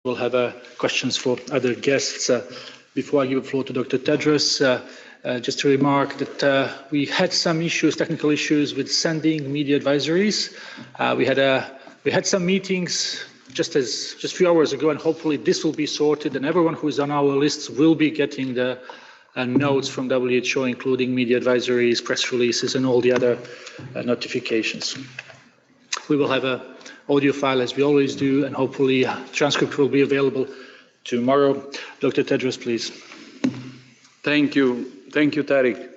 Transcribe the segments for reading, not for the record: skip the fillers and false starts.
We'll have questions for other guests. Before I give the floor to Dr. Tedros, just to remark that we had some issues, technical issues with sending media advisories. We had some meetings just a few hours ago, and hopefully this will be sorted, and everyone who is on our lists will be getting the notes from WHO, including media advisories, press releases, and all the other notifications. We will have an audio file as we always do, and hopefully a transcript will be available tomorrow. Dr. Tedros, please. Thank you, Tariq.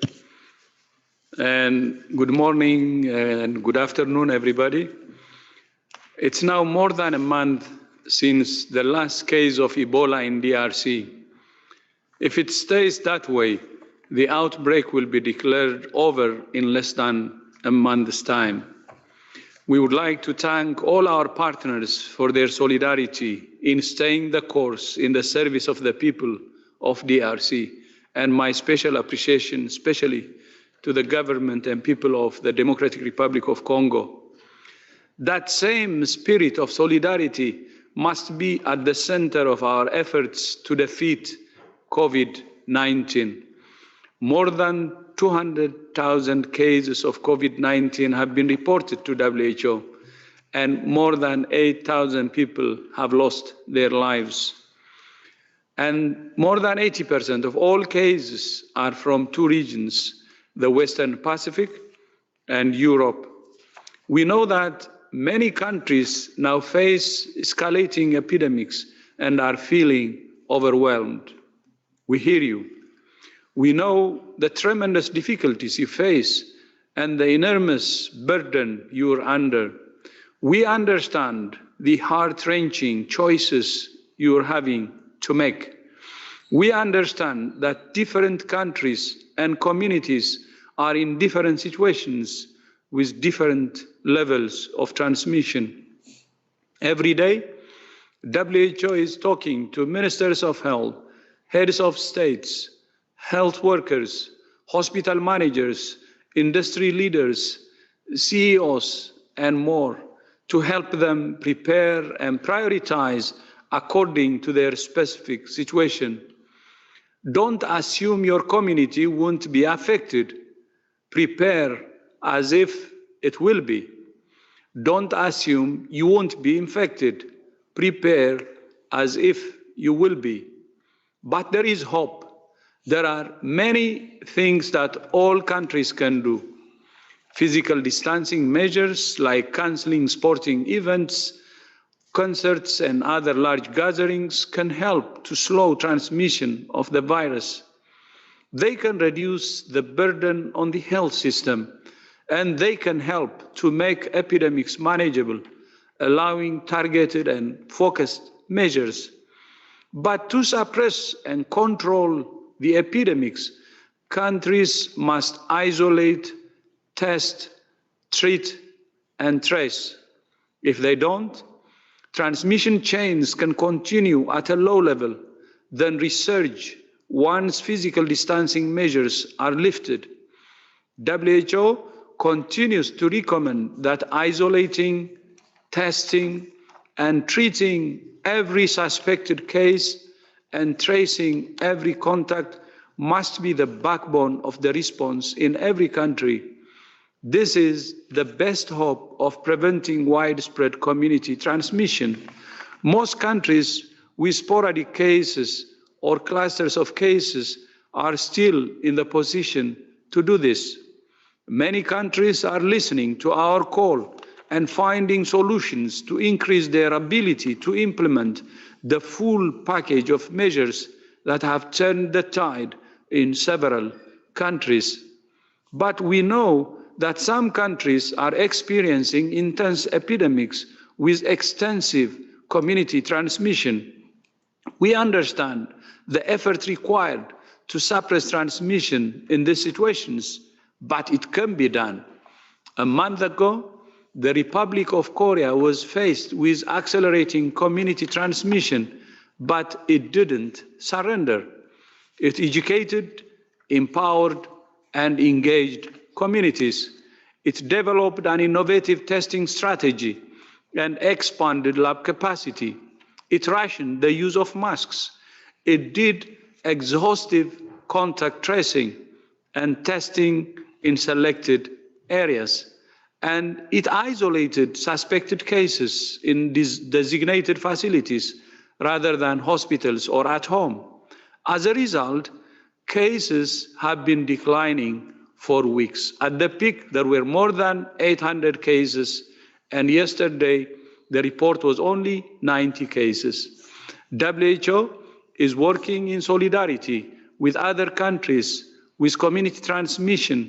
And good morning and good afternoon, everybody. It's now more than a month since the last case of Ebola in DRC. If it stays that way, the outbreak will be declared over in less than a month's time. We would like to thank all our partners for their solidarity in staying the course in the service of the people of DRC, and my special appreciation especially to the government and people of the Democratic Republic of Congo. That same spirit of solidarity must be at the center of our efforts to defeat COVID-19. More than 200,000 cases of COVID-19 have been reported to WHO, and more than 8,000 people have lost their lives. And more than 80% of all cases are from two regions, the Western Pacific and Europe. We know that many countries now face escalating epidemics and are feeling overwhelmed. We hear you. We know the tremendous difficulties you face and the enormous burden you are under. We understand the heart-wrenching choices you are having to make. We understand that different countries and communities are in different situations with different levels of transmission. Every day, WHO is talking to ministers of health, heads of states, health workers, hospital managers, industry leaders, CEOs, and more to help them prepare and prioritize according to their specific situation. Don't assume your community won't be affected. Prepare as if it will be. Don't assume you won't be infected. Prepare as if you will be. But there is hope. There are many things that all countries can do. Physical distancing measures like canceling sporting events, concerts, and other large gatherings can help to slow transmission of the virus. They can reduce the burden on the health system, and they can help to make epidemics manageable, allowing targeted and focused measures. But to suppress and control the epidemics, countries must isolate, test, treat, and trace. If they don't, transmission chains can continue at a low level, then resurge once physical distancing measures are lifted. WHO continues to recommend that isolating, testing, and treating every suspected case and tracing every contact must be the backbone of the response in every country. This is the best hope of preventing widespread community transmission. Most countries with sporadic cases or clusters of cases are still in the position to do this. Many countries are listening to our call and finding solutions to increase their ability to implement the full package of measures that have turned the tide in several countries. But we know that some countries are experiencing intense epidemics with extensive community transmission. We understand the effort required to suppress transmission in these situations, but it can be done. A month ago, the Republic of Korea was faced with accelerating community transmission, but it didn't surrender. It educated, empowered, and engaged communities. It developed an innovative testing strategy and expanded lab capacity. It rationed the use of masks. It did exhaustive contact tracing and testing in selected areas. And it isolated suspected cases in these designated facilities rather than hospitals or at home. As a result, cases have been declining for weeks. At the peak, there were more than 800 cases, and yesterday, the report was only 90 cases. WHO is working in solidarity with other countries with community transmission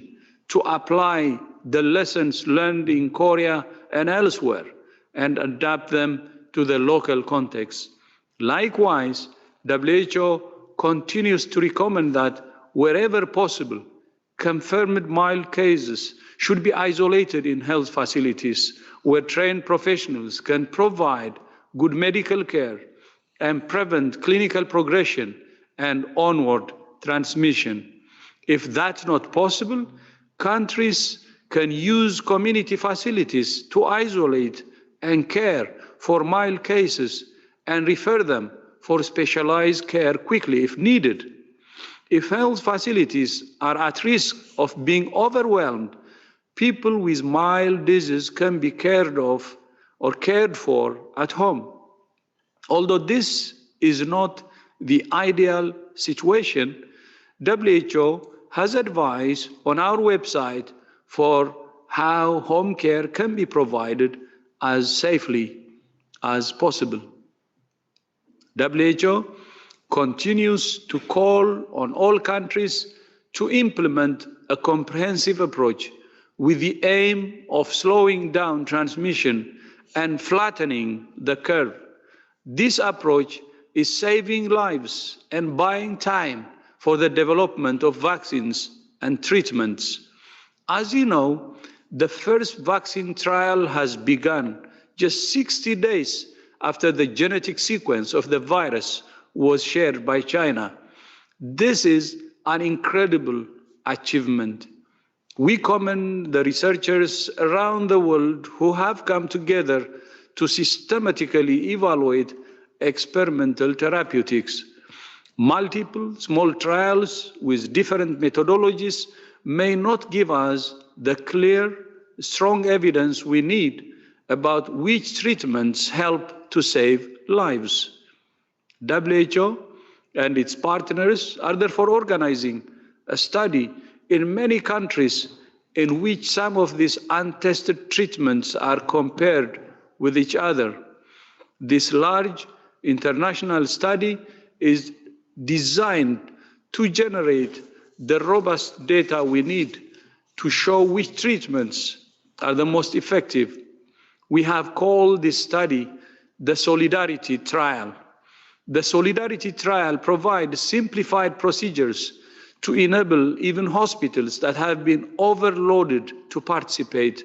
to apply the lessons learned in Korea and elsewhere and adapt them to the local context. Likewise, WHO continues to recommend that wherever possible, confirmed mild cases should be isolated in health facilities where trained professionals can provide good medical care and prevent clinical progression and onward transmission. If that's not possible, countries can use community facilities to isolate and care for mild cases and refer them for specialized care quickly if needed. If health facilities are at risk of being overwhelmed, people with mild disease can be cared of or cared for at home. Although this is not the ideal situation, WHO has advice on our website for how home care can be provided as safely as possible. WHO continues to call on all countries to implement a comprehensive approach with the aim of slowing down transmission and flattening the curve. This approach is saving lives and buying time for the development of vaccines and treatments. As you know, the first vaccine trial has begun just 60 days after the genetic sequence of the virus was shared by China. This is an incredible achievement. We commend the researchers around the world who have come together to systematically evaluate experimental therapeutics. Multiple small trials with different methodologies may not give us the clear, strong evidence we need about which treatments help to save lives. WHO and its partners are therefore organizing a study in many countries in which some of these untested treatments are compared with each other. This large international study is designed to generate the robust data we need to show which treatments are the most effective. We have called this study the Solidarity Trial. The Solidarity Trial provides simplified procedures to enable even hospitals that have been overloaded to participate.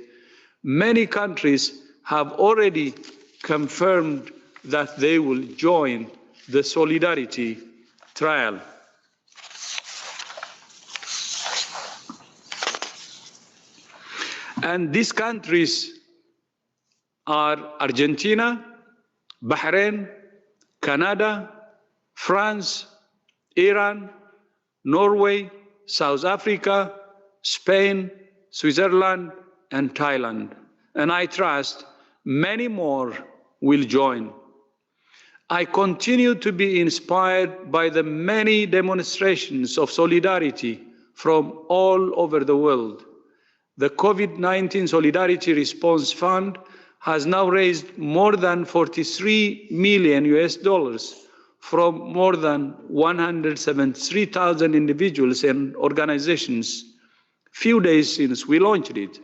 Many countries have already confirmed that they will join the Solidarity Trial. And these countries are Argentina, Bahrain, Canada, France, Iran, Norway, South Africa, Spain, Switzerland, and Thailand. And I trust many more will join. I continue to be inspired by the many demonstrations of solidarity from all over the world. The COVID-19 Solidarity Response Fund has now raised more than $43 million from more than 173,000 individuals and organizations few days since we launched it.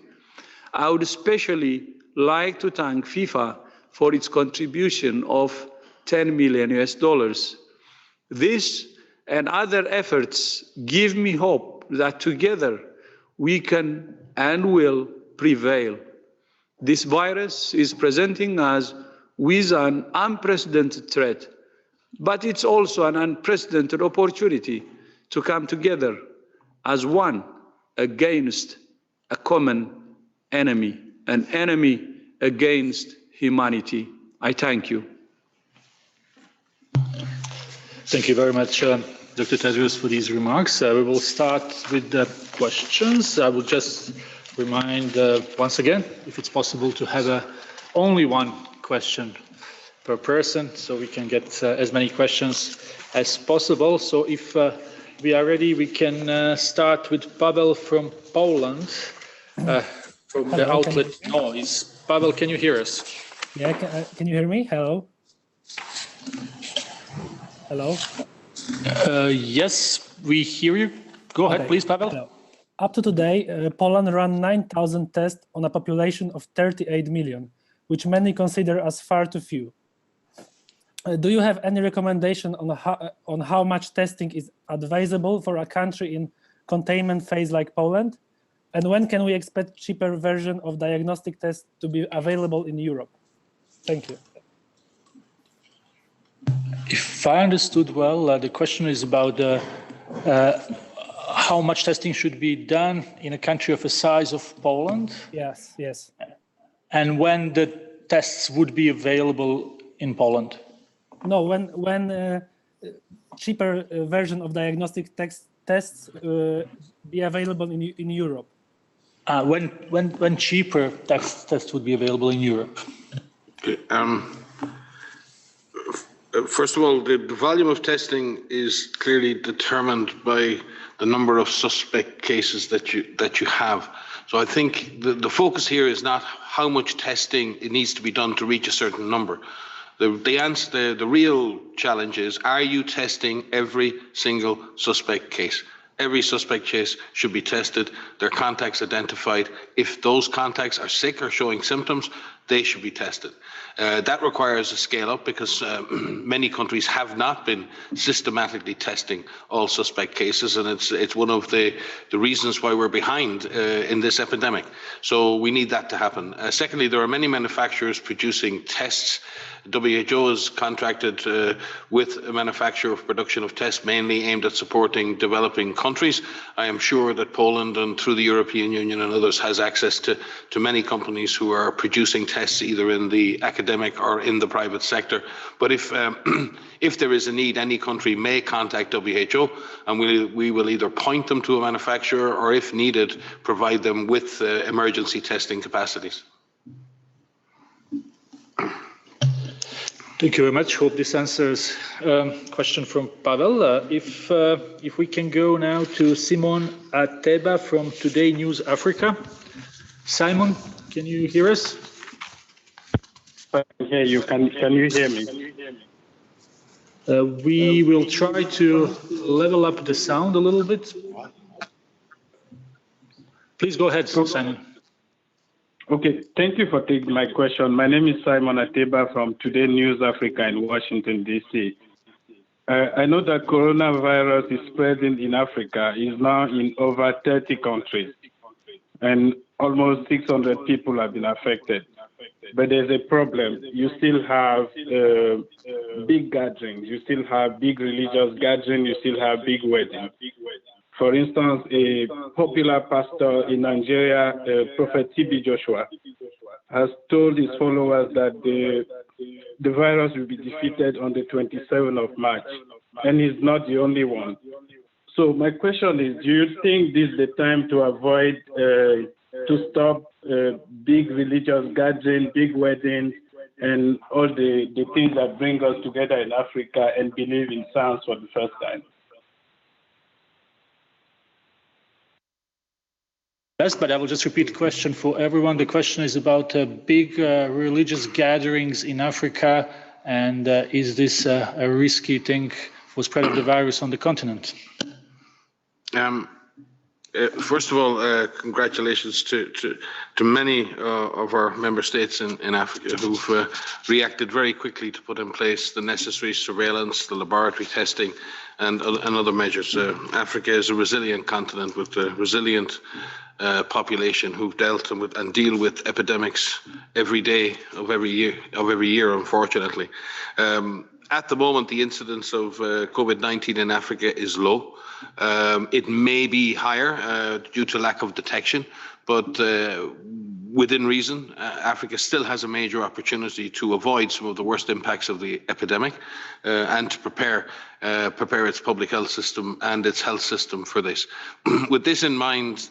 I would especially like to thank FIFA for its contribution of $10 million. This and other efforts give me hope that together we can and will prevail. This virus is presenting us with an unprecedented threat, but it's also an unprecedented opportunity to come together as one against a common enemy, an enemy against humanity. I thank you. Thank you very much, Dr. Tedros, for these remarks. We will start with the questions. I will just remind once again, if it's possible, to have only one question per person, so we can get as many questions as possible. So if we are ready, we can start with Pavel from Poland, from the outlet Noise. Pavel, can you hear us? Yeah, can you hear me? Hello? Hello? Yes, we hear you. Go ahead, please, Pavel. Hello. Up to today, Poland ran 9,000 tests on a population of 38 million, which many consider as far too few. Do you have any recommendation on how much testing is advisable for a country in containment phase like Poland? And when can we expect cheaper version of diagnostic tests to be available in Europe? Thank you. If I understood well, the question is about how much testing should be done in a country of the size of Poland? Yes, yes. And when the tests would be available in Poland? No, when cheaper version of diagnostic tests be available in Europe? When cheaper tests would be available in Europe? First of all, the volume of testing is clearly determined by the number of suspect cases that you have. So I think the focus here is not how much testing it needs to be done to reach a certain number. The real challenge is, are you testing every single suspect case? Every suspect case should be tested, their contacts identified. If those contacts are sick or showing symptoms, they should be tested. That requires a scale up because many countries have not been systematically testing all suspect cases, and it's one of the reasons why we're behind in this epidemic. So we need that to happen. Secondly, there are many manufacturers producing tests. WHO is contracted with a manufacturer of production of tests mainly aimed at supporting developing countries. I am sure that Poland and through the European Union and others has access to many companies who are producing tests either in the academic or in the private sector. But if there is a need, any country may contact WHO, and we will either point them to a manufacturer or, if needed, provide them with emergency testing capacities. Thank you very much. Hope this answers question from Pavel. If we can go now to Simon Ateba from Today News Africa. Simon, can you hear us? I can hear you. Can you hear me? We will try to level up the sound a little bit. Please go ahead, Simon. Okay, thank you for taking my question. My name is Simon Ateba from Today News Africa in Washington, D.C. I know that coronavirus is spreading in Africa, is now in over 30 countries, and almost 600 people have been affected. But there's a problem. You still have big gatherings, you still have big religious gatherings, you still have big weddings. For instance, a popular pastor in Nigeria, Prophet TB Joshua, has told his followers that the virus will be defeated on the 27th of March, and he's not the only one. So my question is, do you think this is the time to avoid, to stop big religious gatherings, big weddings, and all the things that bring us together in Africa and believe in science for the first time? Yes, but I will just repeat the question for everyone. The question is about big religious gatherings in Africa, and is this a risky thing for spread of the virus on the continent? First of all, congratulations to many of our member states in Africa who've reacted very quickly to put in place the necessary surveillance, the laboratory testing, and other measures. Africa is a resilient continent with a resilient population who've dealt and deal with epidemics every day of every year, unfortunately. At the moment, the incidence of COVID-19 in Africa is low. It may be higher due to lack of detection, but within reason, Africa still has a major opportunity to avoid some of the worst impacts of the epidemic and to prepare its public health system and its health system for this. With this in mind,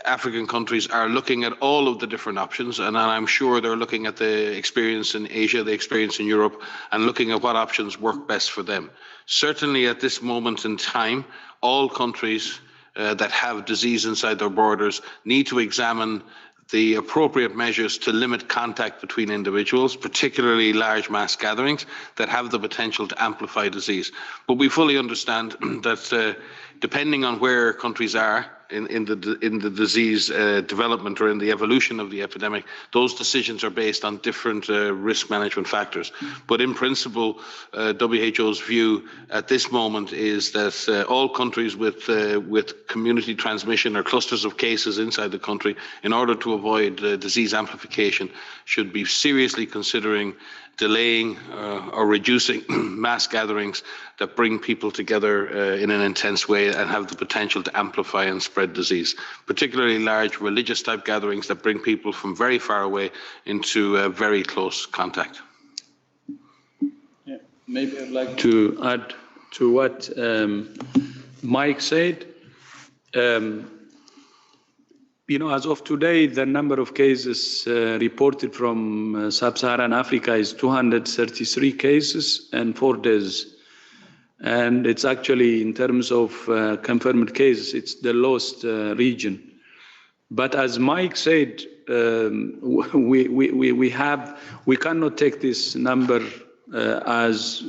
African countries are looking at all of the different options, and I'm sure they're looking at the experience in Asia, the experience in Europe, and looking at what options work best for them. Certainly at this moment in time, all countries that have disease inside their borders need to examine the appropriate measures to limit contact between individuals, particularly large mass gatherings that have the potential to amplify disease. But we fully understand that depending on where countries are in the disease development or in the evolution of the epidemic, those decisions are based on different risk management factors. But in principle, WHO's view at this moment is that all countries with community transmission or clusters of cases inside the country, in order to avoid disease amplification, should be seriously considering delaying or reducing mass gatherings that bring people together in an intense way and have the potential to amplify and spread disease, particularly large religious type gatherings that bring people from very far away into very close contact. Yeah, maybe I'd like to add to what Mike said. As of today, the number of cases reported from sub-Saharan Africa is 233 cases and 4 deaths. And it's actually, in terms of confirmed cases, it's the lowest region. But as Mike said, we cannot take this number as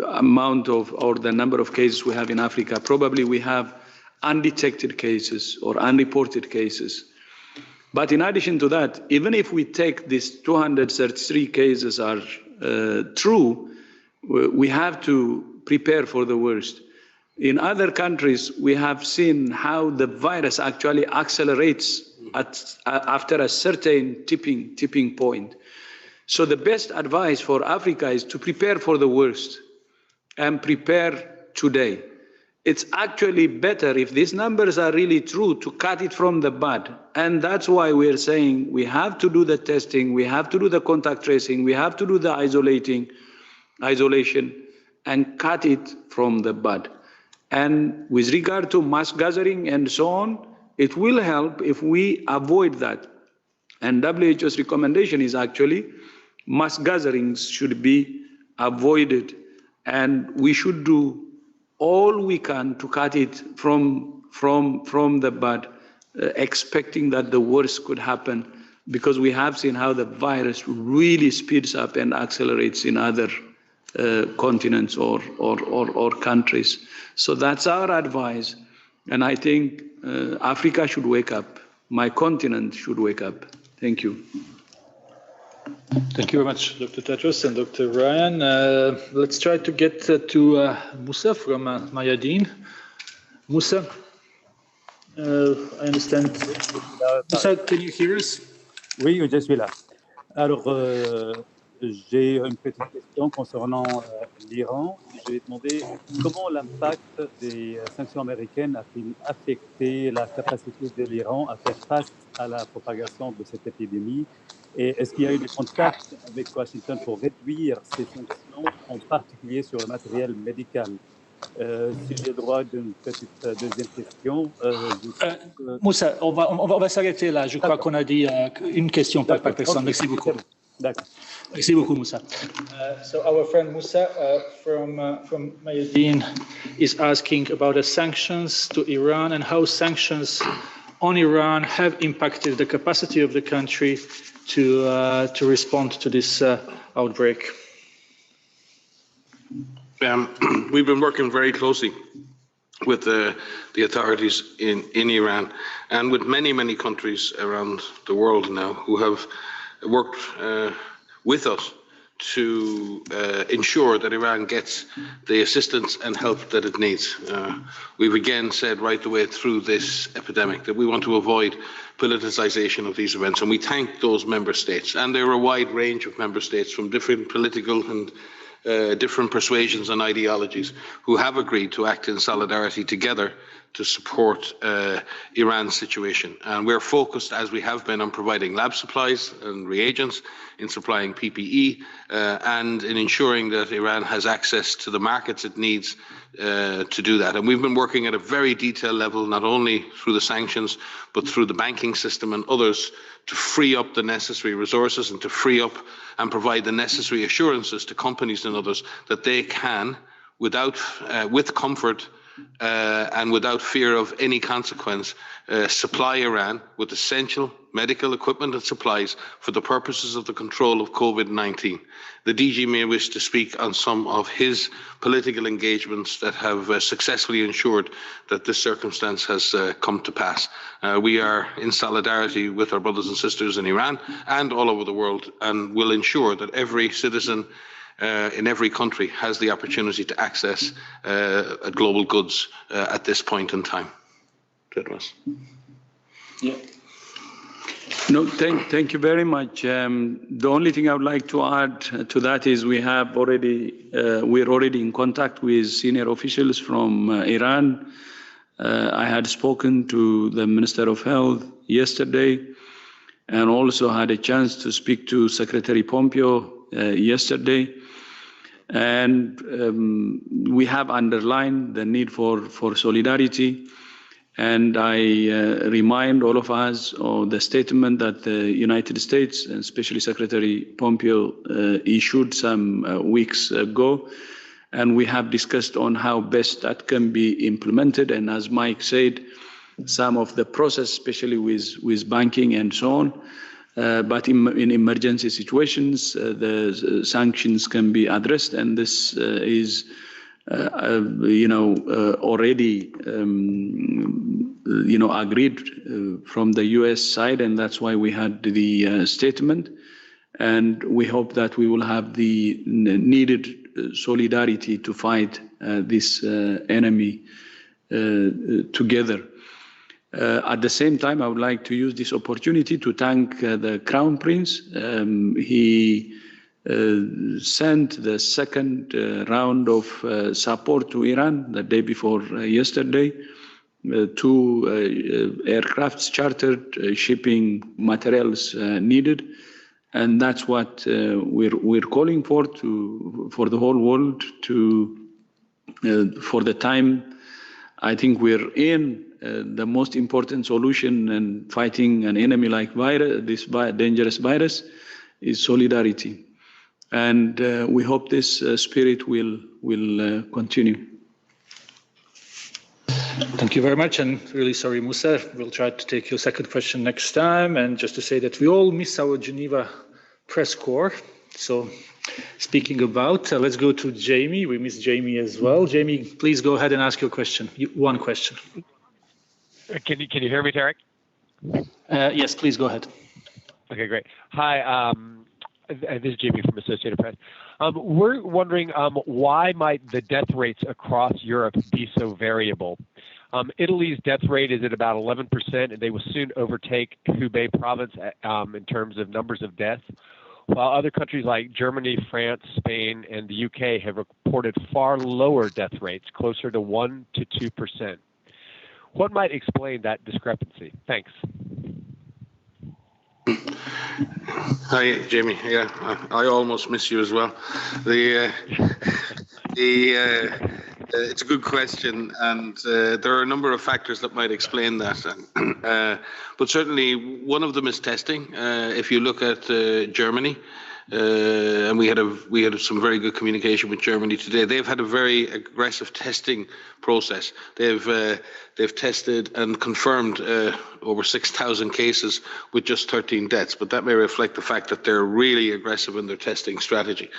amount of, or the number of cases we have in Africa. Probably we have undetected cases or unreported cases. But in addition to that, even if we take these 233 cases are true, we have to prepare for the worst. In other countries, we have seen how the virus actually accelerates after a certain tipping point. So the best advice for Africa is to prepare for the worst and prepare today. It's actually better, if these numbers are really true, to cut it from the bud. And that's why we're saying we have to do the testing, we have to do the contact tracing, we have to do the isolation, and cut it from the bud. And with regard to mass gathering and so on, it will help if we avoid that. And WHO's recommendation is actually mass gatherings should be avoided, and we should do all we can to cut it from the bud, expecting that the worst could happen, because we have seen how the virus really speeds up and accelerates in other continents or countries. So that's our advice, and I think Africa should wake up. My continent should wake up. Thank you. Thank you very much, Dr. Tedros and Dr. Ryan. Let's try to get to Moussa from Mayadeen. Moussa, I understand. Moussa, can you hear us? Oui, je suis là. Alors, j'ai une petite question concernant l'Iran. Je vais demander comment l'impact des sanctions américaines a-t-il affecté la capacité de l'Iran à faire face à la propagation de cette épidémie? Et est-ce qu'il y a eu des contacts avec Washington pour réduire ces sanctions, en particulier sur le matériel médical? Si j'ai le droit d'une petite deuxième question. Moussa, on va s'arrêter là. Je crois qu'on a dit une question par personne. Merci beaucoup. D'accord. Merci beaucoup, Moussa. So our friend Moussa from Mayadeen is asking about the sanctions to Iran and how sanctions on Iran have impacted the capacity of the country to respond to this outbreak. We've been working very closely with the authorities in Iran and with many countries around the world now who have worked with us to ensure that Iran gets the assistance and help that it needs. We've again said right the way through this epidemic that we want to avoid politicization of these events, and we thank those member states, and there are a wide range of member states from different political and different persuasions and ideologies who have agreed to act in solidarity together to support Iran's situation. And we're focused, as we have been, on providing lab supplies and reagents, in supplying PPE, and in ensuring that Iran has access to the markets it needs to do that. And we've been working at a very detailed level, not only through the sanctions, but through the banking system and others, to free up the necessary resources and to free up and provide the necessary assurances to companies and others that they can, with comfort, and without fear of any consequence, supply Iran with essential medical equipment and supplies for the purposes of the control of COVID-19. The DG may wish to speak on some of his political engagements that have successfully ensured that this circumstance has come to pass. We are in solidarity with our brothers and sisters in Iran and all over the world, and will ensure that every citizen in every country has the opportunity to access global goods at this point in time. Tedros. Yeah. No, thank you very much. The only thing I would like to add to that is we're already in contact with senior officials from Iran. I had spoken to the Minister of Health yesterday, and also had a chance to speak to Secretary Pompeo yesterday. And we have underlined the need for solidarity. And I remind all of us of the statement that the United States, and especially Secretary Pompeo, issued some weeks ago. And we have discussed on how best that can be implemented. And as Mike said, some of the process, especially with banking and so on. But in emergency situations, the sanctions can be addressed, and this is, already, agreed from the U.S. side, and that's why we had the statement. And we hope that we will have the needed solidarity to fight this enemy together. At the same time, I would like to use this opportunity to thank the Crown Prince. He sent the second round of support to Iran the day before yesterday. 2 aircrafts chartered, shipping materials needed. And that's what we're calling for the whole world for the time. I think we're in the most important solution in fighting an enemy like this dangerous virus is solidarity. And we hope this spirit will continue. Thank you very much, and really sorry, Musa. We'll try to take your second question next time. And just to say that we all miss our Geneva press corps. So speaking about, let's go to Jamie. We miss Jamie as well. Jamie, please go ahead and ask your question. One question. Can you hear me, Tarek? Yes, please go ahead. Okay, great. Hi, this is Jamie from Associated Press. We're wondering why might the death rates across Europe be so variable? Italy's death rate is at about 11%, and they will soon overtake Hubei province in terms of numbers of deaths, while other countries like Germany, France, Spain, and the UK have reported far lower death rates, closer to 1 to 2%. What might explain that discrepancy? Thanks. Hi, Jamie. Yeah, I almost miss you as well. It's a good question, and there are a number of factors that might explain that. But certainly, one of them is testing. If you look at Germany, and we had some very good communication with Germany today. They've had a very aggressive testing process. They've tested and confirmed over 6,000 cases with just 13 deaths, but that may reflect the fact that they're really aggressive in their testing strategy.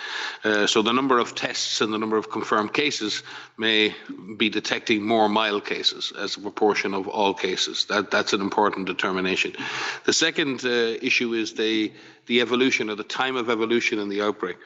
So the number of tests and the number of confirmed cases may be detecting more mild cases as a proportion of all cases. That's an important determination. The second issue is the evolution, or the time of evolution in the outbreak.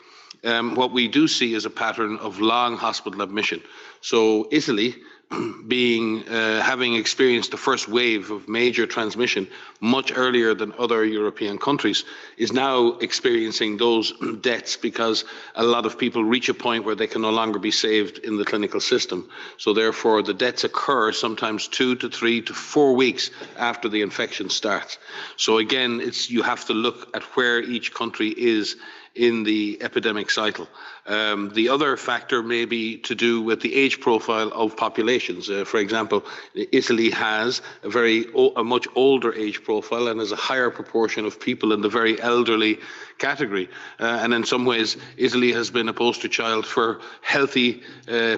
What we do see is a pattern of long hospital admission. So Italy, having experienced the first wave of major transmission much earlier than other European countries, is now experiencing those deaths because a lot of people reach a point where they can no longer be saved in the clinical system. So therefore, the deaths occur sometimes 2 to 3 to 4 weeks after the infection starts. So again, you have to look at where each country is in the epidemic cycle. The other factor may be to do with the age profile of populations. For example, Italy has a much older age profile and has a higher proportion of people in the very elderly category. And in some ways, Italy has been a poster child for healthy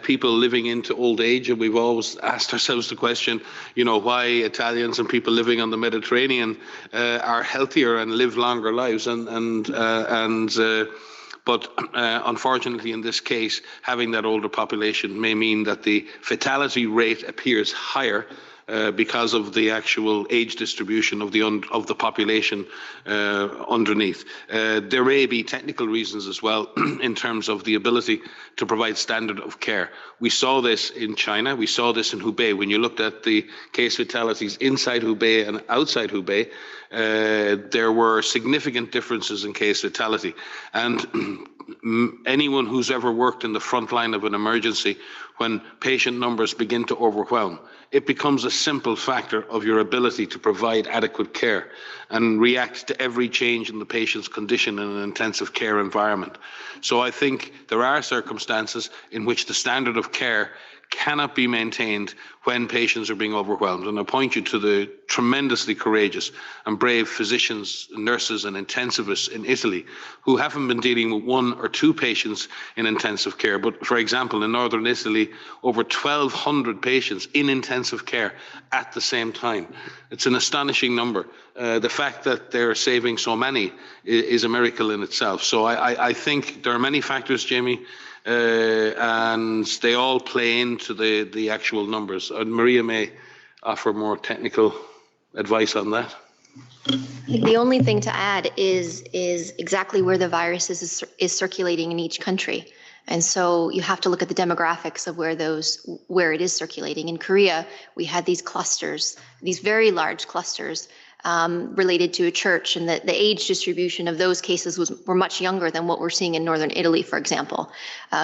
people living into old age. And we've always asked ourselves the question, why Italians and people living on the Mediterranean are healthier and live longer lives. But unfortunately, in this case, having that older population may mean that the fatality rate appears higher because of the actual age distribution of the population underneath. There may be technical reasons as well in terms of the ability to provide standard of care. We saw this in China. We saw this in Hubei. When you looked at the case fatalities inside Hubei and outside Hubei, there were significant differences in case fatality. And anyone who's ever worked in the front line of an emergency, when patient numbers begin to overwhelm, it becomes a simple factor of your ability to provide adequate care and react to every change in the patient's condition in an intensive care environment. So I think there are circumstances in which the standard of care cannot be maintained when patients are being overwhelmed. And I point you to the tremendously courageous and brave physicians, nurses and intensivists in Italy who haven't been dealing with 1 or 2 patients in intensive care. But for example, in northern Italy, over 1,200 patients in intensive care at the same time. It's an astonishing number. The fact that they're saving so many is a miracle in itself. So I think there are many factors, Jamie, and they all play into the actual numbers. And Maria may offer more technical advice on that. The only thing to add is exactly where the virus is circulating in each country. And so you have to look at the demographics of where it is circulating. In Korea, we had these clusters, these very large clusters related to a church, and the age distribution of those cases were much younger than what we're seeing in northern Italy, for example.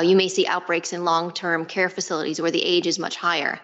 You may see outbreaks in long-term care facilities where the age is much higher.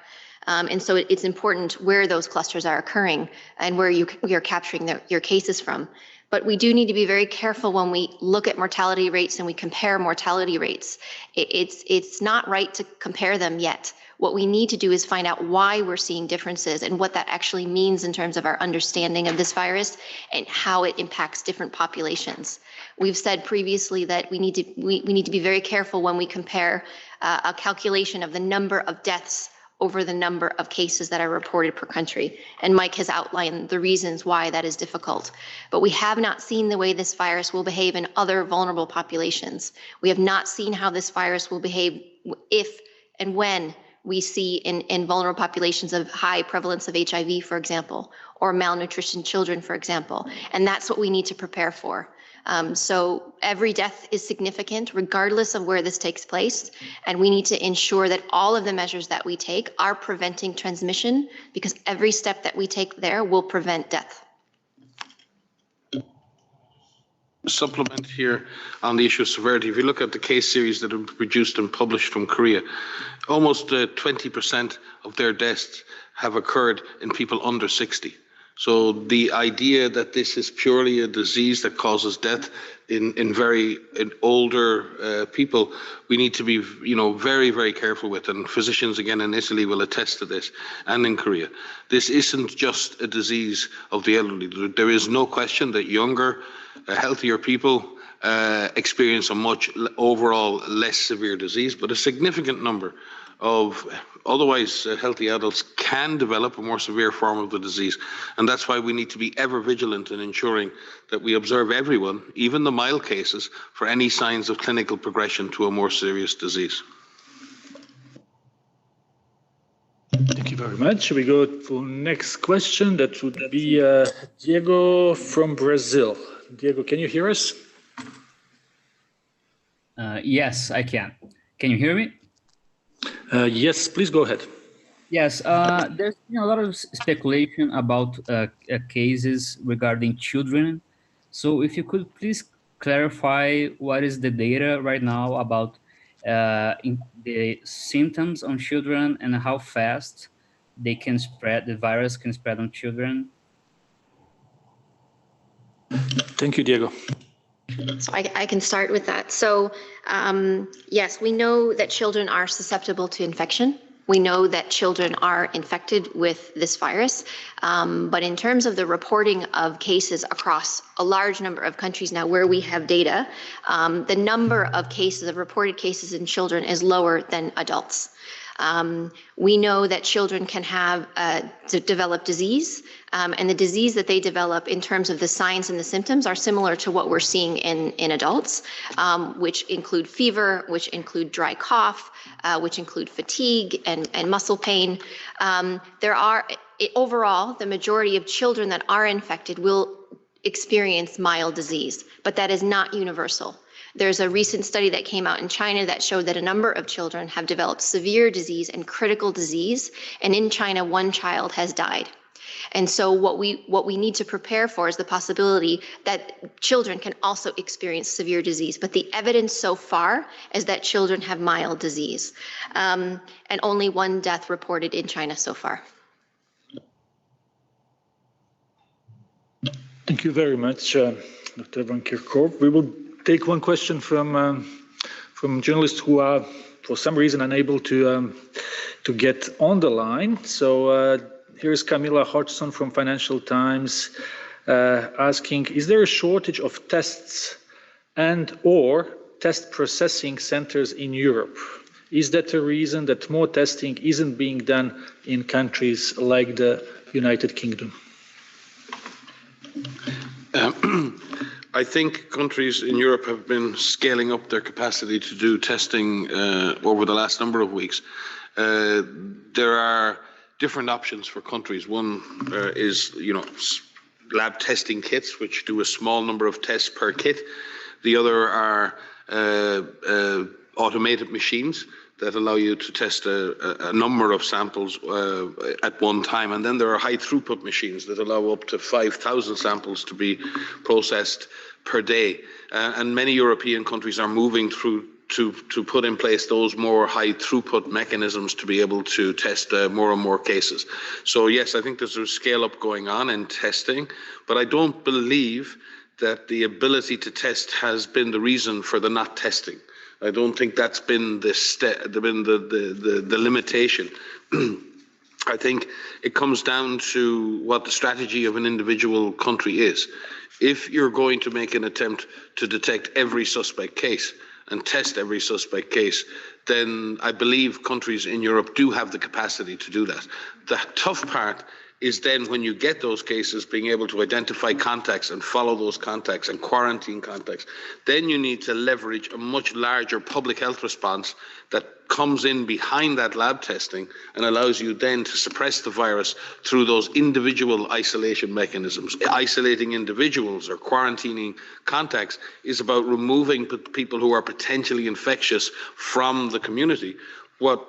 And so it's important where those clusters are occurring and where you're capturing your cases from. But we do need to be very careful when we look at mortality rates and we compare mortality rates. It's not right to compare them yet. What we need to do is find out why we're seeing differences and what that actually means in terms of our understanding of this virus and how it impacts different populations. We've said previously that we need to be very careful when we compare a calculation of the number of deaths over the number of cases that are reported per country. And Mike has outlined the reasons why that is difficult. But we have not seen the way this virus will behave in other vulnerable populations. We have not seen how this virus will behave if and when we see in vulnerable populations of high prevalence of HIV, for example, or malnutrition children, for example. And that's what we need to prepare for. So every death is significant regardless of where this takes place. And we need to ensure that all of the measures that we take are preventing transmission, because every step that we take there will prevent death. Supplement here on the issue of severity. If you look at the case series that have been produced and published from Korea, almost 20% of their deaths have occurred in people under 60. So the idea that this is purely a disease that causes death in older people, we need to be very, very careful with. And physicians again in Italy will attest to this, and in Korea. This isn't just a disease of the elderly. There is no question that younger, healthier people experience a much overall less severe disease, but a significant number of otherwise healthy adults can develop a more severe form of the disease. And that's why we need to be ever vigilant in ensuring that we observe everyone, even the mild cases, for any signs of clinical progression to a more serious disease. Thank you very much. We go to next question. That would be Diego from Brazil. Diego, can you hear us? Yes, I can. Can you hear me? Yes, please go ahead. Yes, there's been a lot of speculation about cases regarding children. So if you could please clarify what is the data right now about the symptoms on children and how fast they can spread, the virus can spread on children. Thank you, Diego. So I can start with that. So yes, we know that children are susceptible to infection. We know that children are infected with this virus, but in terms of the reporting of cases across a large number of countries now where we have data, the number of cases, of reported cases in children is lower than adults. We know that children can have develop disease, and the disease that they develop in terms of the signs and the symptoms are similar to what we're seeing in adults, which include fever, which include dry cough, which include fatigue and muscle pain. Overall, the majority of children that are infected will experience mild disease, but that is not universal. There's a recent study that came out in China that showed that a number of children have developed severe disease and critical disease, and in China, one child has died. And so what we need to prepare for is the possibility that children can also experience severe disease. But the evidence so far is that children have mild disease, and only one death reported in China so far. Thank you very much, Dr. Van Kerkhove. We will take one question from journalists who are, for some reason, unable to get on the line. So here's Camilla Hodgson from Financial Times asking, is there a shortage of tests and/or test processing centers in Europe? Is that a reason that more testing isn't being done in countries like the United Kingdom? I think countries in Europe have been scaling up their capacity to do testing over the last number of weeks. There are different options for countries. One is, lab testing kits, which do a small number of tests per kit. The other are automated machines that allow you to test a number of samples at one time. And then there are high throughput machines that allow up to 5,000 samples to be processed per day. And many European countries are moving through to put in place those more high throughput mechanisms to be able to test more and more cases. So yes, I think there's a scale up going on in testing, but I don't believe that the ability to test has been the reason for the not testing. I don't think that's been the limitation. I think it comes down to what the strategy of an individual country is. If you're going to make an attempt to detect every suspect case and test every suspect case, then I believe countries in Europe do have the capacity to do that. The tough part is then when you get those cases, being able to identify contacts and follow those contacts and quarantine contacts. Then you need to leverage a much larger public health response that comes in behind that lab testing and allows you then to suppress the virus through those individual isolation mechanisms. Isolating individuals or quarantining contacts is about removing people who are potentially infectious from the community. What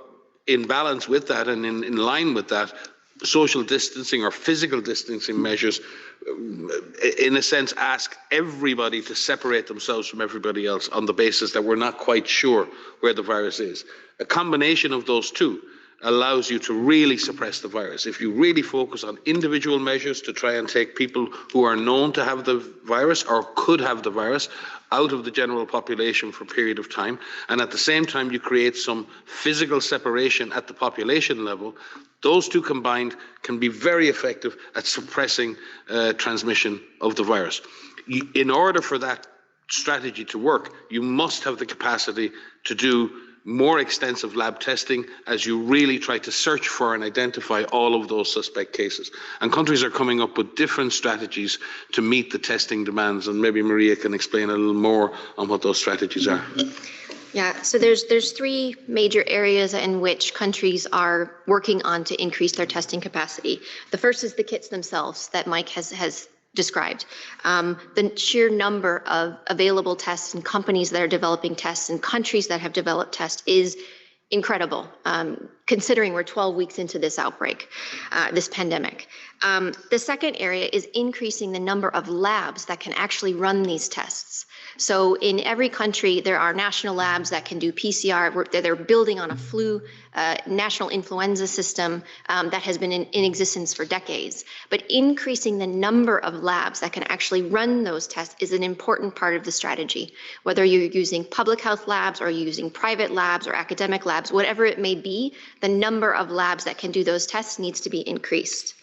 in balance with that and in line with that, social distancing or physical distancing measures, in a sense, ask everybody to separate themselves from everybody else on the basis that we're not quite sure where the virus is. A combination of those two allows you to really suppress the virus. If you really focus on individual measures to try and take people who are known to have the virus or could have the virus out of the general population for a period of time, and at the same time you create some physical separation at the population level, those two combined can be very effective at suppressing transmission of the virus. In order for that strategy to work, you must have the capacity to do more extensive lab testing as you really try to search for and identify all of those suspect cases. And countries are coming up with different strategies to meet the testing demands. And maybe Maria can explain a little more on what those strategies are. Yeah, so there's three major areas in which countries are working on to increase their testing capacity. The first is the kits themselves that Mike has described. The sheer number of available tests and companies that are developing tests and countries that have developed tests is incredible, considering we're 12 weeks into this outbreak, this pandemic. The second area is increasing the number of labs that can actually run these tests. So in every country, there are national labs that can do PCR. They're building on a flu, national influenza system that has been in existence for decades. But increasing the number of labs that can actually run those tests is an important part of the strategy. Whether you're using public health labs or you're using private labs or academic labs, whatever it may be, the number of labs that can do those tests needs to be increased.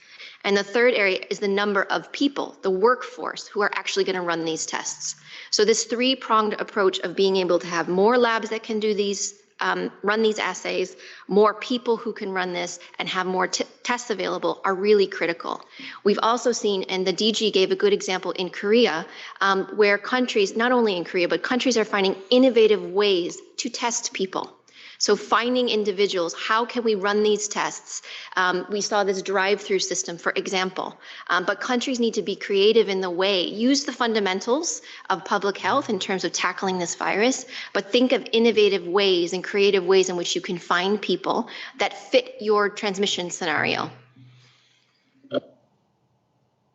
And the third area is the number of people, the workforce, who are actually going to run these tests. So this three-pronged approach of being able to have more labs that can do these, run these assays, more people who can run this, and have more tests available are really critical. We've also seen, and the DG gave a good example in Korea, where countries, not only in Korea, but countries are finding innovative ways to test people. So finding individuals, how can we run these tests? We saw this drive-through system, for example, but countries need to be creative in the way, use the fundamentals of public health in terms of tackling this virus, but think of innovative ways and creative ways in which you can find people that fit your transmission scenario.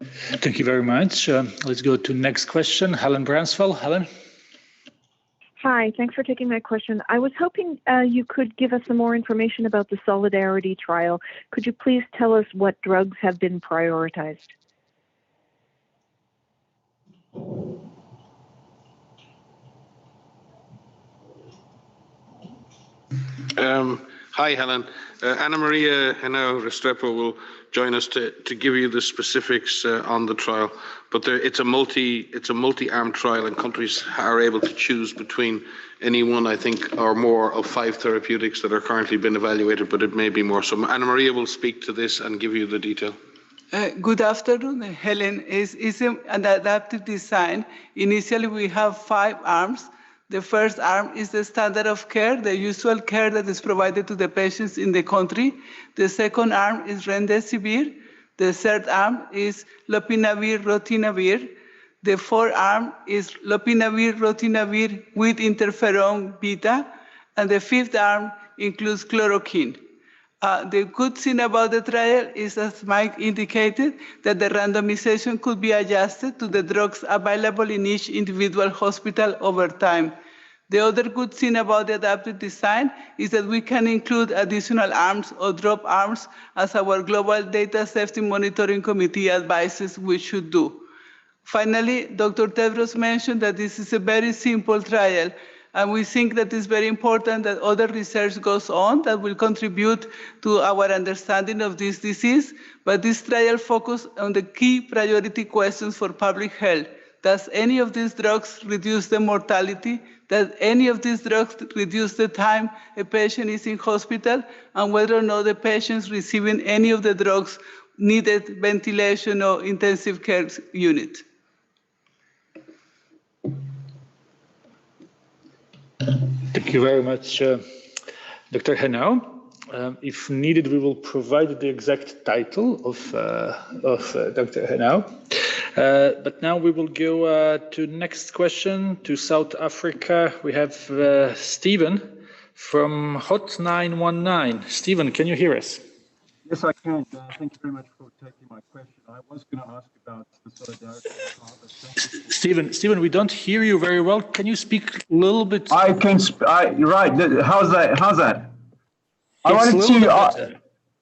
Thank you very much. Let's go to next question. Helen Bransfeld. Helen. Hi, thanks for taking my question. I was hoping you could give us some more information about the Solidarity trial. Could you please tell us what drugs have been prioritized? Hi, Helen. Ana Maria Henao Restrepo will join us to give you the specifics on the trial. But it's a multi-arm trial, and countries are able to choose between any one, I think, or more of 5 therapeutics that are currently being evaluated, but it may be more. So Ana Maria will speak to this and give you the detail. Good afternoon, Helen. It's an adaptive design. Initially, we have 5 arms. The first arm is the standard of care, the usual care that is provided to the patients in the country. The second arm is remdesivir. The third arm is lopinavir, rotinavir. The fourth arm is lopinavir, rotinavir with interferon beta. And the fifth arm includes chloroquine. The good thing about the trial is, as Mike indicated, that the randomization could be adjusted to the drugs available in each individual hospital over time. The other good thing about the adaptive design is that we can include additional arms or drop arms as our Global Data Safety Monitoring Committee advises we should do. Finally, Dr. Tedros mentioned that this is a very simple trial, and we think that it's very important that other research goes on that will contribute to our understanding of this disease. But this trial focuses on the key priority questions for public health. Does any of these drugs reduce the mortality? Does any of these drugs reduce the time a patient is in hospital? And whether or not the patients receiving any of the drugs needed ventilation or intensive care unit. Thank you very much, Dr. Henao. If needed, we will provide the exact title of Dr. Henao. But now we will go to next question, to South Africa. We have Stephen from Hot 919. Stephen, can you hear us? Yes, I can. Thank you very much for taking my question. I was going to ask about the Solidarity trial, but thank you. Stephen, we don't hear you very well. Can you speak a little bit? I can. You're right. How's that? I wanted to.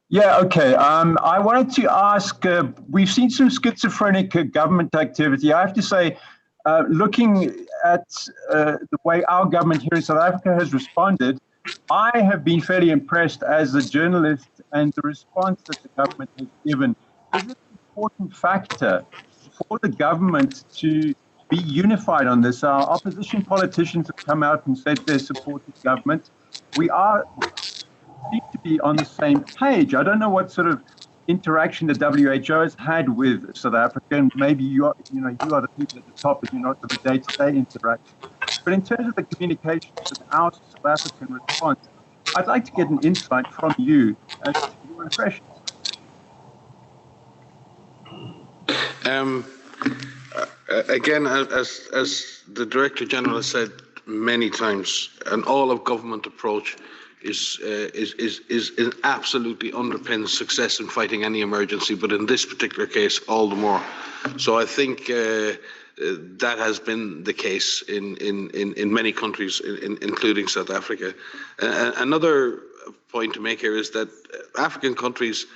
Yeah. Okay. I wanted to ask. We've seen some schizophrenic government activity. I have to say, looking at the way our government here in South Africa has responded, I have been fairly impressed as a journalist and the response that the government has given. Is it an important factor for the government to be unified on this? Our opposition politicians have come out and said they support the government. We seem to be on the same page. I don't know what sort of interaction the WHO has had with South Africa, and maybe you are the people at the top, but you're not the day-to-day interaction. But in terms of the communications with our South African response, I'd like to get an insight from you as to your impressions. Again, as the Director General has said many times, an all-of-government approach absolutely underpins success in fighting any emergency, but in this particular case, all the more. So I think that has been the case in many countries, including South Africa. Another point to make here is that African countries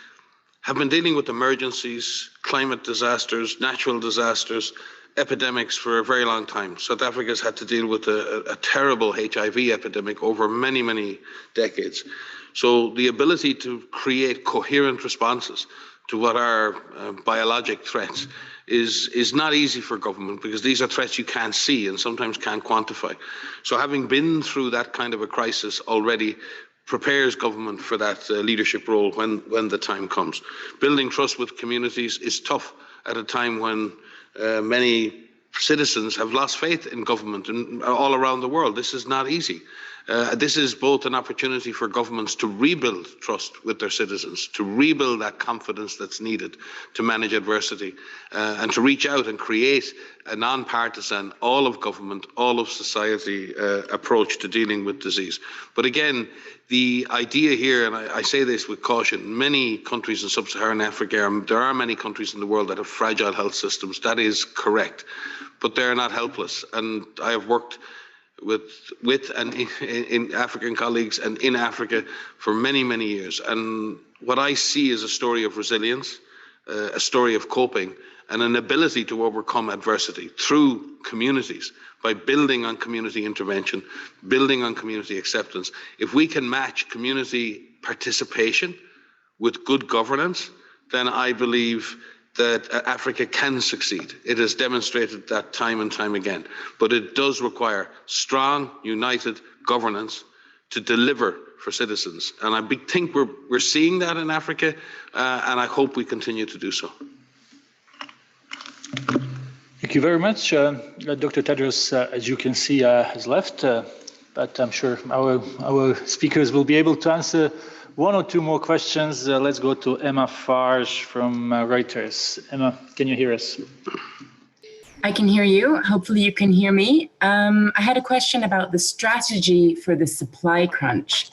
have been dealing with emergencies, climate disasters, natural disasters, epidemics for a very long time. South Africa has had to deal with a terrible HIV epidemic over many, many decades. So the ability to create coherent responses to what are biologic threats is not easy for government, because these are threats you can't see and sometimes can't quantify. So having been through that kind of a crisis already prepares government for that leadership role when the time comes. Building trust with communities is tough at a time when many citizens have lost faith in government and all around the world. This is not easy. This is both an opportunity for governments to rebuild trust with their citizens, to rebuild that confidence that's needed to manage adversity, and to reach out and create a non-partisan, all of government, all of society approach to dealing with disease. But again, the idea here, and I say this with caution, many countries in sub-Saharan Africa, there are many countries in the world that have fragile health systems. That is correct, but they're not helpless. And I have worked with and in African colleagues and in Africa for many, many years. And what I see is a story of resilience, a story of coping, and an ability to overcome adversity through communities by building on community intervention, building on community acceptance. If we can match community participation with good governance, then I believe that Africa can succeed. It has demonstrated that time and time again. But it does require strong, united governance to deliver for citizens. And I think we're seeing that in Africa, and I hope we continue to do so. Thank you very much. Dr. Tedros, as you can see, has left, but I'm sure our speakers will be able to answer one or two more questions. Let's go to Emma Farge from Reuters. Emma, can you hear us? I can hear you. Hopefully you can hear me. I had a question about the strategy for the supply crunch.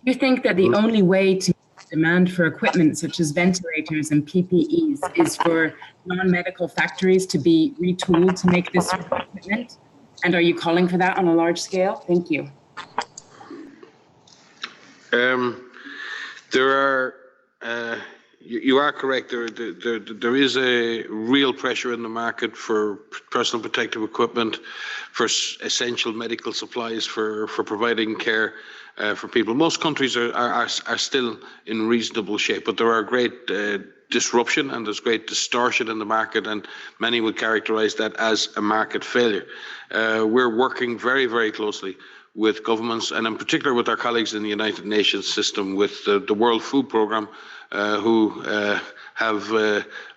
Do you think that the only way to meet demand for equipment such as ventilators and PPEs is for non-medical factories to be retooled to make this sort of equipment? And are you calling for that on a large scale? Thank you. You are correct. There is a real pressure in the market for personal protective equipment, for essential medical supplies, for providing care for people. Most countries are still in reasonable shape, but there are great disruption and there's great distortion in the market, and many would characterize that as a market failure. We're working very, very closely with governments, and in particular with our colleagues in the United Nations system, with the World Food Programme, who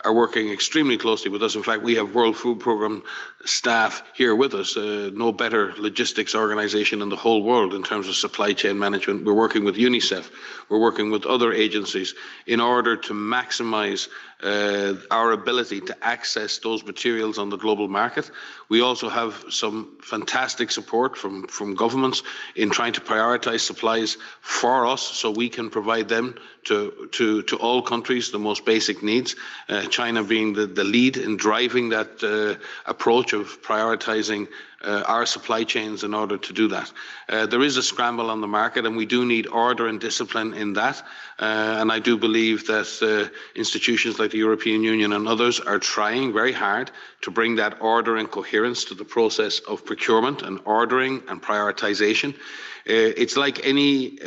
are working extremely closely with us. In fact, we have World Food Programme staff here with us, no better logistics organization in the whole world in terms of supply chain management. We're working with UNICEF, we're working with other agencies in order to maximize our ability to access those materials on the global market. We also have some fantastic support from governments in trying to prioritize supplies for us so we can provide them to all countries the most basic needs, China being the lead in driving that approach of prioritizing our supply chains in order to do that. There is a scramble on the market, and we do need order and discipline in that. And I do believe that institutions like the European Union and others are trying very hard to bring that order and coherence to the process of procurement and ordering and prioritization. It's like any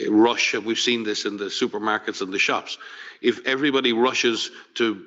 rush, and we've seen this in the supermarkets and the shops. If everybody rushes to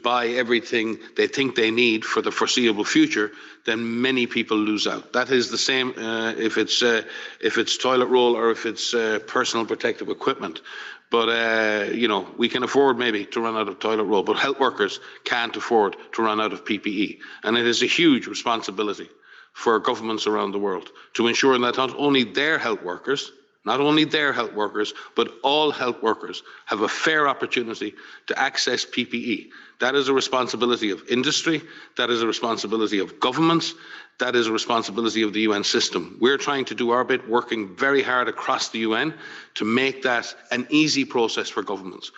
buy everything they think they need for the foreseeable future, then many people lose out. That is the same if it's toilet roll or if it's personal protective equipment. But you know, we can afford maybe to run out of toilet roll, but health workers can't afford to run out of PPE, and it is a huge responsibility for governments around the world to ensure that not only their health workers, not only their health workers, but all health workers have a fair opportunity to access PPE. That is a responsibility of industry, that is a responsibility of governments, that is a responsibility of the UN system. We're trying to do our bit, working very hard across the UN to make that an easy process for governments.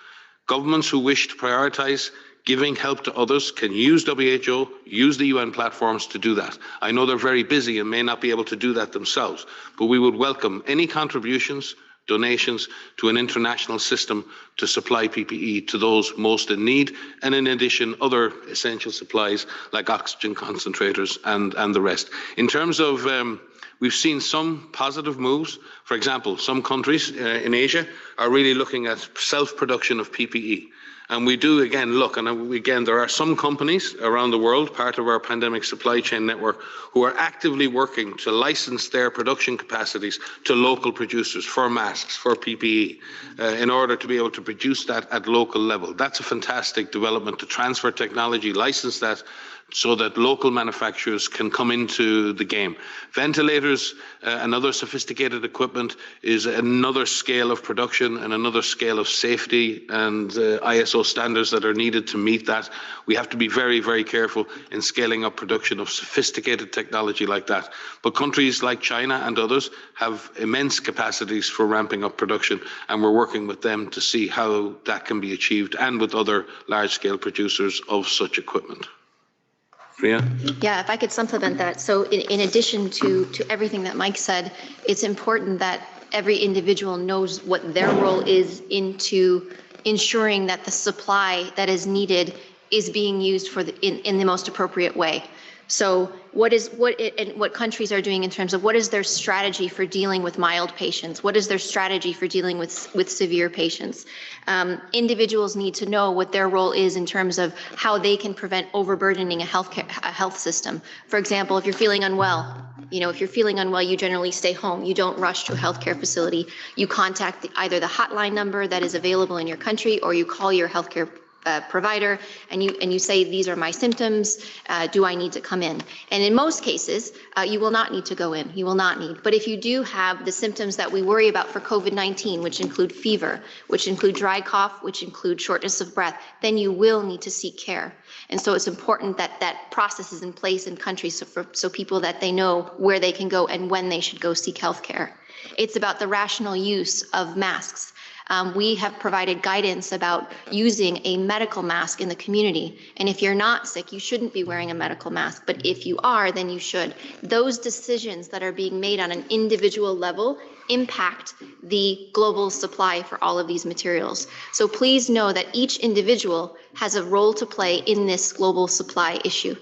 Governments who wish to prioritise giving help to others can use WHO, use the UN platforms to do that. I know they're very busy and may not be able to do that themselves, but we would welcome any contributions, donations to an international system to supply PPE to those most in need, and in addition, other essential supplies like oxygen concentrators and the rest. In terms of, we've seen some positive moves. For example, some countries in Asia are really looking at self-production of PPE. And we do, again, look, and again, there are some companies around the world, part of our pandemic supply chain network, who are actively working to license their production capacities to local producers for masks, for PPE, in order to be able to produce that at local level. That's a fantastic development, to transfer technology, license that, so that local manufacturers can come into the game. Ventilators and other sophisticated equipment is another scale of production and another scale of safety and ISO standards that are needed to meet that. We have to be very, very careful in scaling up production of sophisticated technology like that. But countries like China and others have immense capacities for ramping up production, and we're working with them to see how that can be achieved, and with other large-scale producers of such equipment. Priya? Yeah, if I could supplement that. So in addition to everything that Mike said, it's important that every individual knows what their role is into ensuring that the supply that is needed is being used for in the most appropriate way. So what countries are doing in terms of what is their strategy for dealing with mild patients? What is their strategy for dealing with severe patients? Individuals need to know what their role is in terms of how they can prevent overburdening a health system. For example, if you're feeling unwell, you generally stay home. You don't rush to a healthcare facility. You contact either the hotline number that is available in your country, or you call your healthcare provider and you say, these are my symptoms, do I need to come in? And in most cases, you will not need to go in, you will not need. But if you do have the symptoms that we worry about for COVID-19, which include fever, which include dry cough, which include shortness of breath, then you will need to seek care. And so it's important that that process is in place in countries so people that they know where they can go and when they should go seek health care. It's about the rational use of masks. We have provided guidance about using a medical mask in the community. And if you're not sick, you shouldn't be wearing a medical mask. But if you are, then you should. Those decisions that are being made on an individual level impact the global supply for all of these materials. So please know that each individual has a role to play in this global supply issue.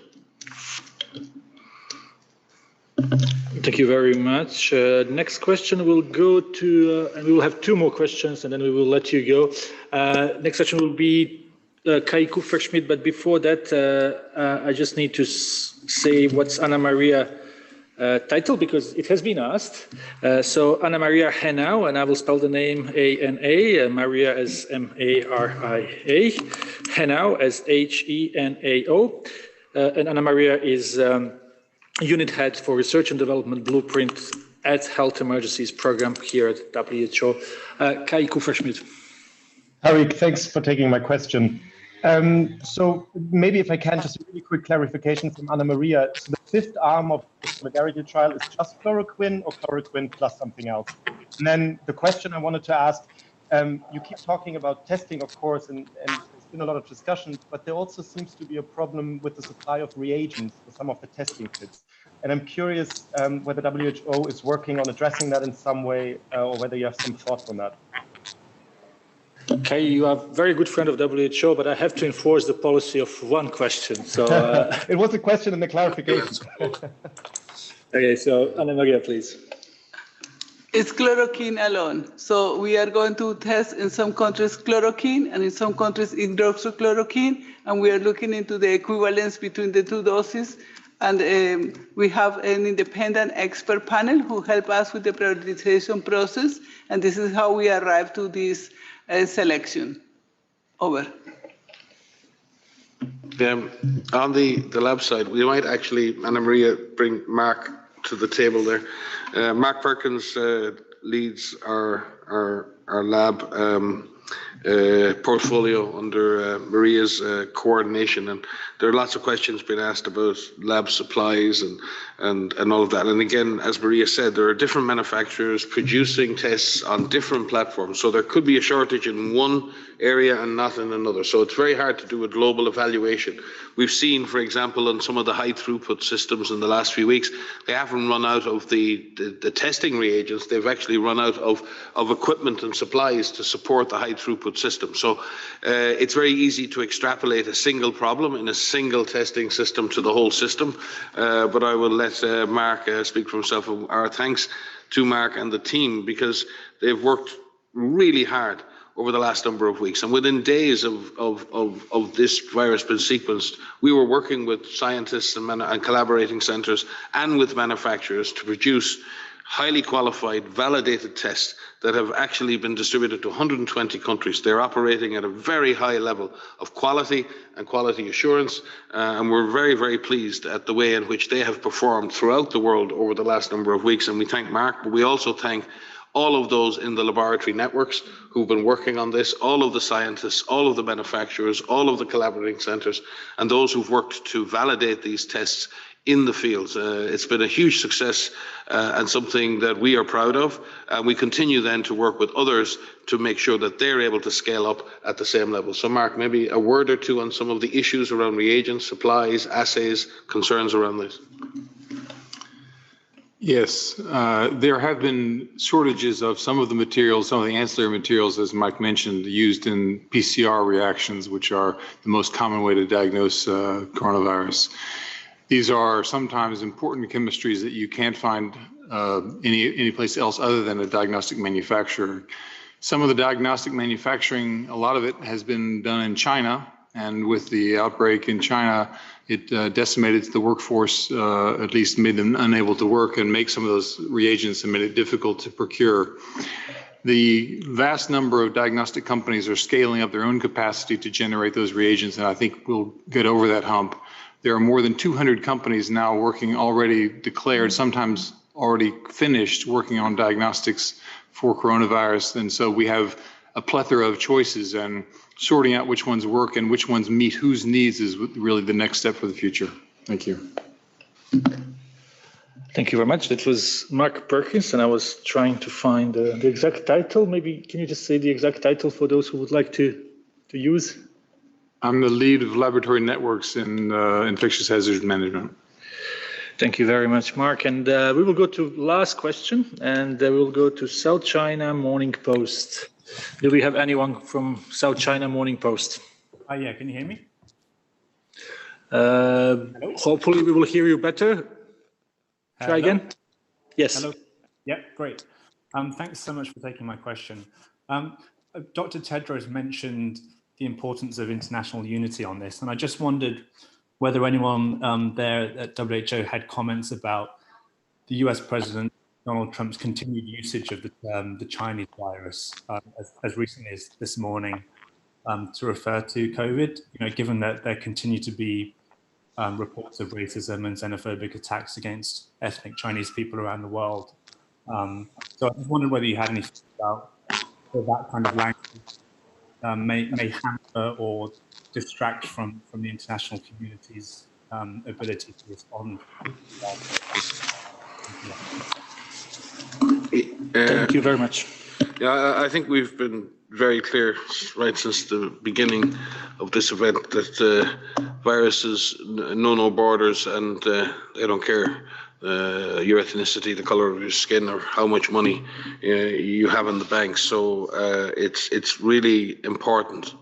Thank you very much. Next question will go to, and we will have two more questions and then we will let you go. Next question will be Kai Kupferschmidt, but before that, I just need to say what's Anna Maria title, because it has been asked. So Anna Maria Henao, and I will spell the name A-N-A, Maria as M-A-R-I-A, Henao as H-E-N-A-O. And Anna Maria is Unit Head for Research and Development Blueprint at Health Emergencies Program here at WHO. Kai Kupferschmidt. Eric, thanks for taking my question. So maybe if I can, just a really quick clarification from Anna Maria. So the fifth arm of the Solidarity trial is just chloroquine or chloroquine plus something else? And then the question I wanted to ask, you keep talking about testing, of course, and there's been a lot of discussion, but there also seems to be a problem with the supply of reagents for some of the testing kits. And I'm curious whether WHO is working on addressing that in some way, or whether you have some thoughts on that. Okay, you are a very good friend of WHO, but I have to enforce the policy of one question. So it was a question and a clarification. Okay, so Anna Maria, please. It's chloroquine alone. So we are going to test in some countries chloroquine and in some countries hydroxychloroquine, and we are looking into the equivalence between the two doses. And we have an independent expert panel who help us with the prioritization process, and this is how we arrive to this selection. Over. On the lab side, we might actually, Anna Maria, bring Mark to the table there. Mark Perkins leads our lab portfolio under Maria's coordination, and there are lots of questions being asked about lab supplies and all of that. And again, as Maria said, there are different manufacturers producing tests on different platforms, so there could be a shortage in one area and not in another. So it's very hard to do a global evaluation. We've seen, for example, on some of the high throughput systems in the last few weeks, they haven't run out of the testing reagents. They've actually run out of equipment and supplies to support the high throughput system. So it's very easy to extrapolate a single problem in a single testing system to the whole system. But I will let Mark speak for himself. Our thanks to Mark and the team, because they've worked really hard over the last number of weeks. And within days of this virus being sequenced, we were working with scientists and collaborating centres and with manufacturers to produce highly qualified, validated tests that have actually been distributed to 120 countries. They're operating at a very high level of quality and quality assurance, and we're very, very pleased at the way in which they have performed throughout the world over the last number of weeks. And we thank Mark, but we also thank all of those in the laboratory networks who've been working on this, all of the scientists, all of the manufacturers, all of the collaborating centres, and those who've worked to validate these tests in the fields. It's been a huge success and something that we are proud of. And we continue then to work with others to make sure that they're able to scale up at the same level. So Mark, maybe a word or two on some of the issues around reagents, supplies, assays, concerns around this. Yes, there have been shortages of some of the materials, some of the ancillary materials, as Mike mentioned, used in PCR reactions, which are the most common way to diagnose coronavirus. These are sometimes important chemistries that you can't find any place else other than a diagnostic manufacturer. Some of the diagnostic manufacturing, a lot of it has been done in China, and with the outbreak in China, it decimated the workforce, at least made them unable to work and make some of those reagents and made it difficult to procure. The vast number of diagnostic companies are scaling up their own capacity to generate those reagents, and I think we'll get over that hump. There are more than 200 companies now working, already declared, sometimes already finished, working on diagnostics for coronavirus. And so we have a plethora of choices, and sorting out which ones work and which ones meet whose needs is really the next step for the future. Thank you. Thank you very much. That was Mark Perkins, and I was trying to find the exact title. Maybe can you just say the exact title for those who would like to use? I'm the lead of laboratory networks in infectious hazards management. Thank you very much, Mark. And we will go to last question, and we'll go to South China Morning Post. Do we have anyone from South China Morning Post? Yeah, can you hear me? Hopefully we will hear you better. Try again. Yes. Hello. Yeah, great. Thanks so much for taking my question. Dr. Tedros mentioned the importance of international unity on this, and I just wondered whether anyone there at WHO had comments about the US President Donald Trump's continued usage of the Chinese virus as recently as this morning to refer to COVID, given that there continue to be reports of racism and xenophobic attacks against ethnic Chinese people around the world. So I just wondered whether you had any thoughts about that kind of language may hamper or distract from the international community's ability to respond. Thank you very much. Yeah, I think we've been very clear right since the beginning of this event that viruses know no borders, and they don't care your ethnicity, the color of your skin, or how much money you have in the bank. So it's really important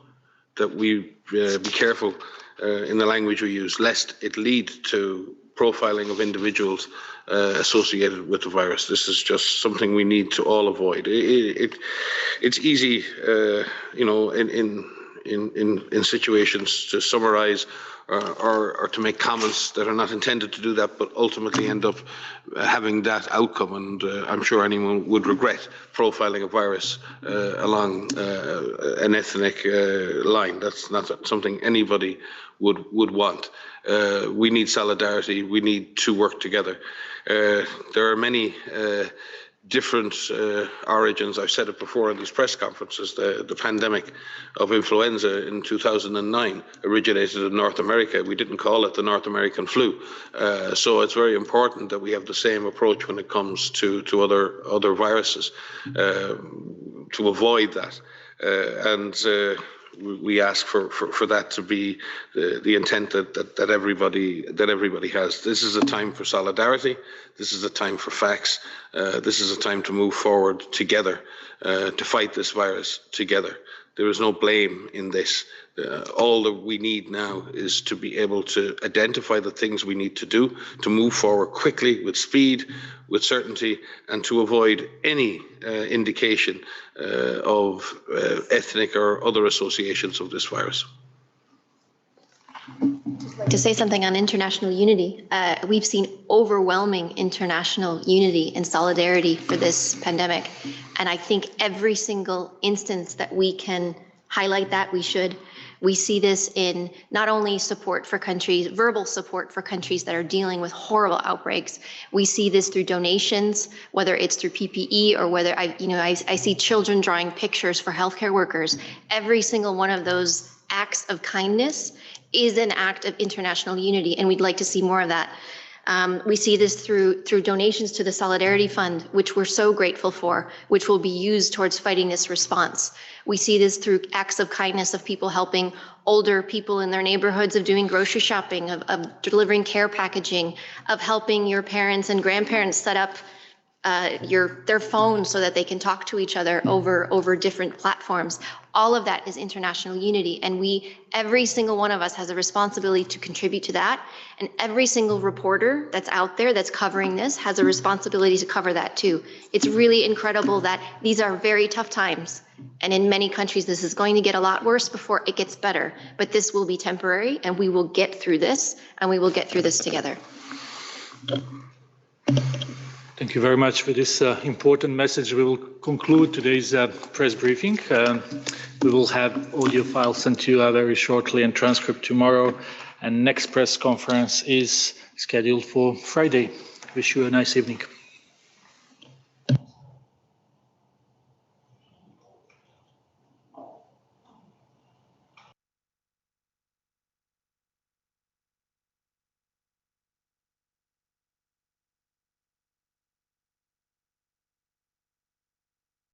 that we be careful in the language we use, lest it lead to profiling of individuals associated with the virus. This is just something we need to all avoid. It's easy, in situations to summarize or to make comments that are not intended to do that, but ultimately end up having that outcome. And I'm sure anyone would regret profiling a virus along an ethnic line. That's not something anybody would want. We need solidarity. We need to work together. There are many different origins. I've said it before in these press conferences. The pandemic of influenza in 2009 originated in North America. We didn't call it the North American flu. So it's very important that we have the same approach when it comes to other viruses to avoid that. We ask for that to be the intent that everybody has. This is a time for solidarity. This is a time for facts. This is a time to move forward together to fight this virus together. There is no blame in this. All that we need now is to be able to identify the things we need to do to move forward quickly, with speed, with certainty, and to avoid any indication of ethnic or other associations of this virus. I'd like to say something on international unity. We've seen overwhelming international unity and solidarity for this pandemic. And I think every single instance that we can highlight that, we should. We see this in not only support for countries, verbal support for countries that are dealing with horrible outbreaks. We see this through donations, whether it's through PPE or whether I see children drawing pictures for healthcare workers. Every single one of those acts of kindness is an act of international unity, and we'd like to see more of that. We see this through donations to the Solidarity Fund, which we're so grateful for, which will be used towards fighting this response. We see this through acts of kindness of people helping older people in their neighborhoods, of doing grocery shopping, of delivering care packaging, of helping your parents and grandparents set up their phones so that they can talk to each other over different platforms. All of that is international unity, and every single one of us has a responsibility to contribute to that, and every single reporter that's out there that's covering this has a responsibility to cover that too. It's really incredible that these are very tough times, and in many countries this is going to get a lot worse before it gets better, but this will be temporary, and we will get through this, and we will get through this together. Thank you very much for this important message. We will conclude today's press briefing. We will have audio files sent to you very shortly and transcript tomorrow. And next press conference is scheduled for Friday. Wish you a nice evening.